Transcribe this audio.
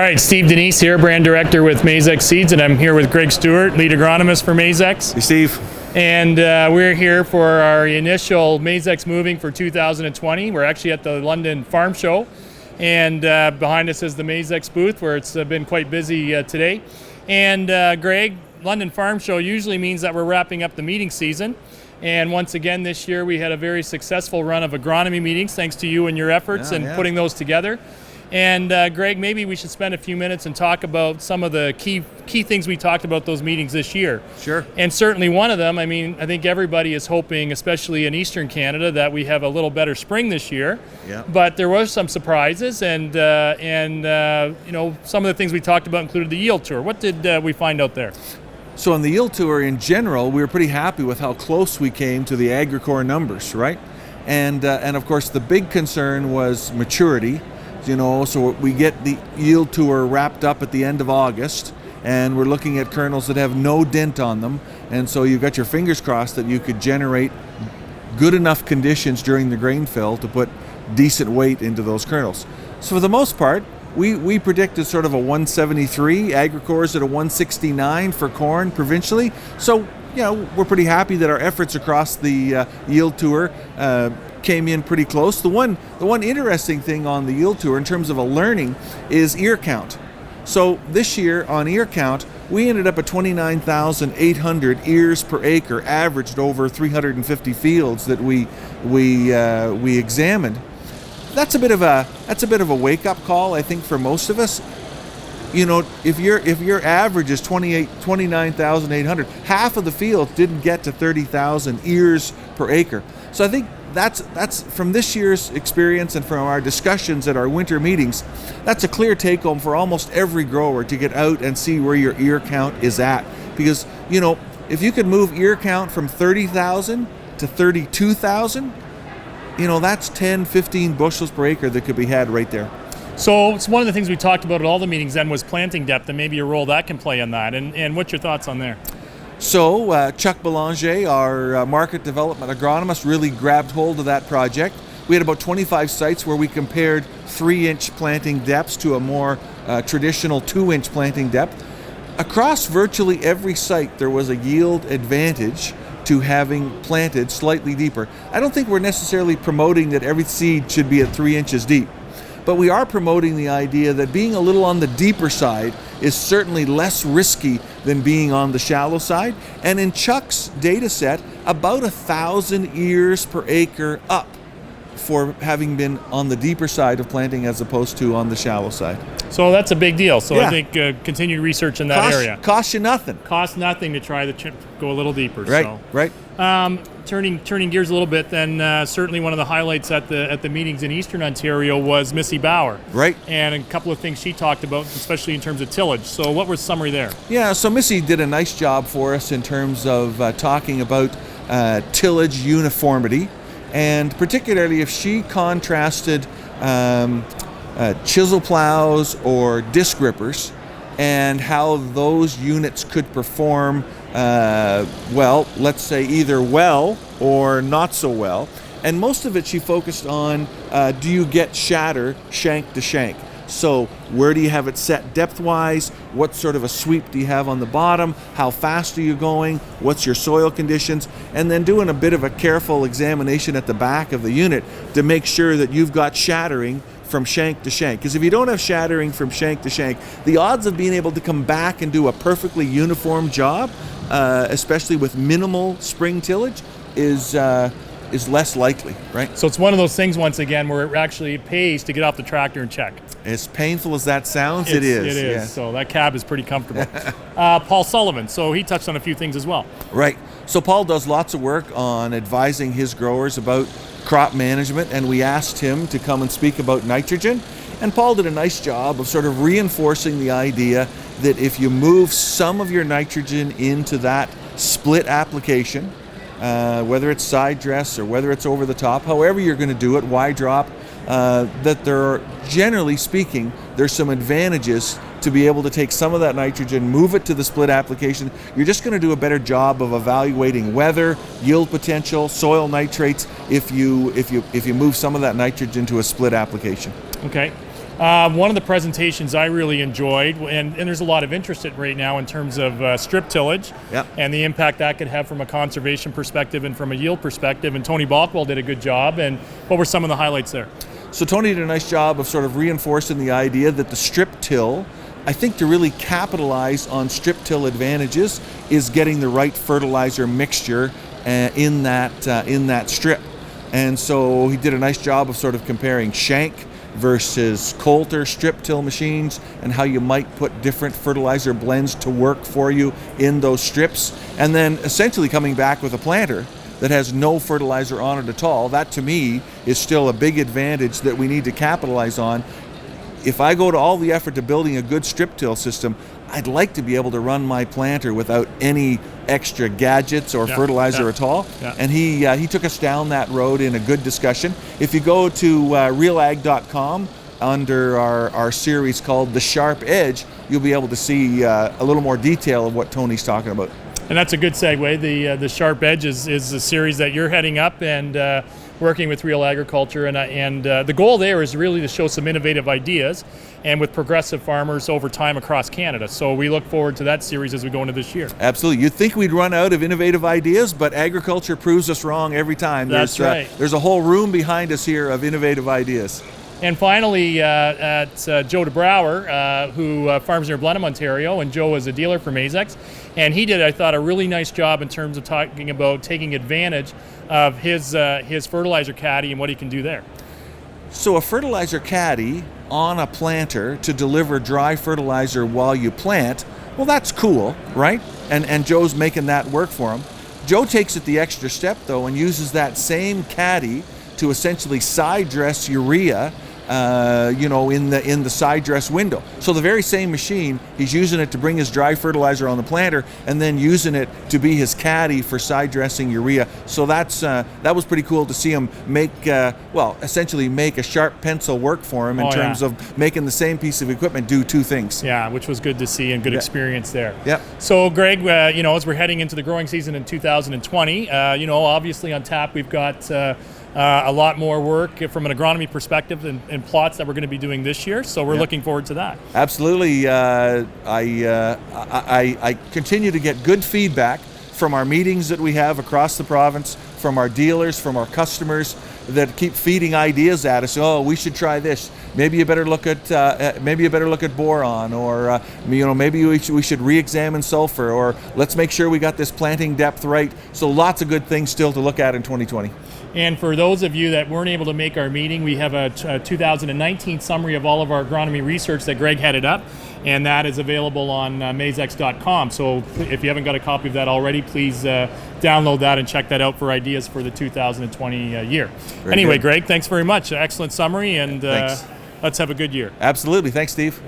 right, Steve Denise here, Brand Director with Maizex Seeds, and I'm here with Greg Stewart, Lead Agronomist for Maizex. Hey, Steve. And we're here for our initial Maizex Moving for 2020. We're actually at the London Farm Show, and behind us is the Maizex booth, where it's been quite busy today. And Greg, London Farm Show usually means that we're wrapping up the meeting season. And once again this year we had a very successful run of agronomy meetings, thanks to you and your efforts in putting those together. And Greg, maybe we should spend a few minutes and talk about some of the key things we talked about those meetings this year. Sure. And certainly one of them, I think everybody is hoping, especially in Eastern Canada, that we have a little better spring this year. Yeah. But there was some surprises, and you know, some of the things we talked about included the yield tour. What did we find out there? So on the yield tour in general, we were pretty happy with how close we came to the AgriCore numbers, right? And of course the big concern was maturity. You know, so we get the yield tour wrapped up at the end of August, and we're looking at kernels that have no dent on them, and so you've got your fingers crossed that you could generate good enough conditions during the grain fill to put decent weight into those kernels. So for the most part, we predicted sort of a 173, AgriCore's at a 169 for corn provincially. So, you know, we're pretty happy that our efforts across the yield tour came in pretty close. The one interesting thing on the yield tour in terms of a learning is ear count. So this year on ear count, we ended up at 29,800 ears per acre, averaged over 350 fields that we examined. That's a bit of a wake-up call, I think, for most of us. You know, if your average is 29,800, half of the fields didn't get to 30,000 ears per acre. So I think that's from this year's experience and from our discussions at our winter meetings, that's a clear take-home for almost every grower to get out and see where your ear count is at. Because, you know, if you could move ear count from 30,000 to 32,000, you know, that's 10, 15 bushels per acre that could be had right there. So it's one of the things we talked about at all the meetings then was planting depth, and maybe a role that can play in that. And what's your thoughts on there? So Chuck Belanger, our market development agronomist, really grabbed hold of that project. We had about 25 sites where we compared 3-inch planting depths to a more traditional 2-inch planting depth. Across virtually every site there was a yield advantage to having planted slightly deeper. I don't think we're necessarily promoting that every seed should be at 3 inches deep, but we are promoting the idea that being a little on the deeper side is certainly less risky than being on the shallow side. And in Chuck's data set, about 1,000 ears per acre up for having been on the deeper side of planting as opposed to on the shallow side. So that's a big deal. So yeah. I think continued research in that area. Costs you nothing. Costs nothing to try to go a little deeper. Right, so. right. Turning gears a little bit, then certainly one of the highlights at the meetings in Eastern Ontario was Missy Bauer. Right. And a couple of things she talked about, especially in terms of tillage. So what was the summary there? Yeah, so Missy did a nice job for us in terms of talking about tillage uniformity, and particularly if she contrasted chisel plows or disc grippers and how those units could perform well, let's say either well or not so well. And most of it she focused on, do you get shatter shank to shank? So where do you have it set depth-wise? What sort of a sweep do you have on the bottom? How fast are you going? What's your soil conditions? And then doing a bit of a careful examination at the back of the unit to make sure that you've got shattering from shank to shank. Because if you don't have shattering from shank to shank, the odds of being able to come back and do a perfectly uniform job, especially with minimal spring tillage, is less likely, right? So it's one of those things, once again, where it actually pays to get off the tractor and check. As painful as that sounds, it is. It is. Yeah. So that cab is pretty comfortable. Paul Sullivan, so he touched on a few things as well. Right. So Paul does lots of work on advising his growers about crop management, and we asked him to come and speak about nitrogen. And Paul did a nice job of sort of reinforcing the idea that if you move some of your nitrogen into that split application, whether it's side dress or whether it's over the top, however you're going to do it, Y drop, that there are, generally speaking, there's some advantages to be able to take some of that nitrogen, move it to the split application. You're just going to do a better job of evaluating weather, yield potential, soil nitrates if you move some of that nitrogen to a split application. Okay. One of the presentations I really enjoyed, and there's a lot of interest in right now in terms of strip tillage and the impact that could have from a conservation perspective and from a yield perspective. And Tony Balkwell did a good job. And what were some of the highlights there? So Tony did a nice job of sort of reinforcing the idea that the strip till, I think to really capitalize on strip till advantages, is getting the right fertilizer mixture in that strip. And so he did a nice job of sort of comparing Shank versus Coulter strip till machines and how you might put different fertilizer blends to work for you in those strips. And then essentially coming back with a planter that has no fertilizer on it at all. That to me is still a big advantage that we need to capitalize on. If I go to all the effort to building a good strip till system, I'd like to be able to run my planter without any extra gadgets or fertilizer at all. And he took us down that road in a good discussion. If you go to realag.com under our series called The Sharp Edge, you'll be able to see a little more detail of what Tony's talking about. And that's a good segue. The Sharp Edge is a series that you're heading up and working with Real Agriculture. And the goal there is really to show some innovative ideas and with progressive farmers over time across Canada. So we look forward to that series as we go into this year. Absolutely. You'd think we'd run out of innovative ideas, but agriculture proves us wrong every time. That's right. There's a whole room behind us here of innovative ideas. And finally, at Joe DeBrouwer, who farms near Blenheim, Ontario, and Joe is a dealer for Maizex, and he did, I thought, a really nice job in terms of talking about taking advantage of his fertilizer caddy and what he can do there. So a fertilizer caddy on a planter to deliver dry fertilizer while you plant, well, that's cool, right? And Joe's making that work for him. Joe takes it the extra step, though, and uses that same caddy to essentially side dress urea in the side dress window. So the very same machine, he's using it to bring his dry fertilizer on the planter and then using it to be his caddy for side dressing urea. So that was pretty cool to see him essentially make a sharp pencil work for him in terms of making the same piece of equipment do two things. Yeah, which was good to see and good experience there. Yeah. So Greg, as we're heading into the growing season in 2020, obviously on tap we've got a lot more work from an agronomy perspective and plots that we're going to be doing this year. So we're looking forward to that. Absolutely. I continue to get good feedback from our meetings that we have across the province, from our dealers, from our customers that keep feeding ideas at us. Oh, we should try this. Maybe you better look at boron, or maybe we should re-examine sulfur, or let's make sure we got this planting depth right. So lots of good things still to look at in 2020. And for those of you that weren't able to make our meeting, we have a 2019 summary of all of our agronomy research that Greg headed up, and that is available on Maizex.com. So if you haven't got a copy of that already, please download that and check that out for ideas for the 2020 year. Very anyway, good. Greg, thanks very much. Excellent summary, and let's have a good year. Absolutely. Thanks, Steve.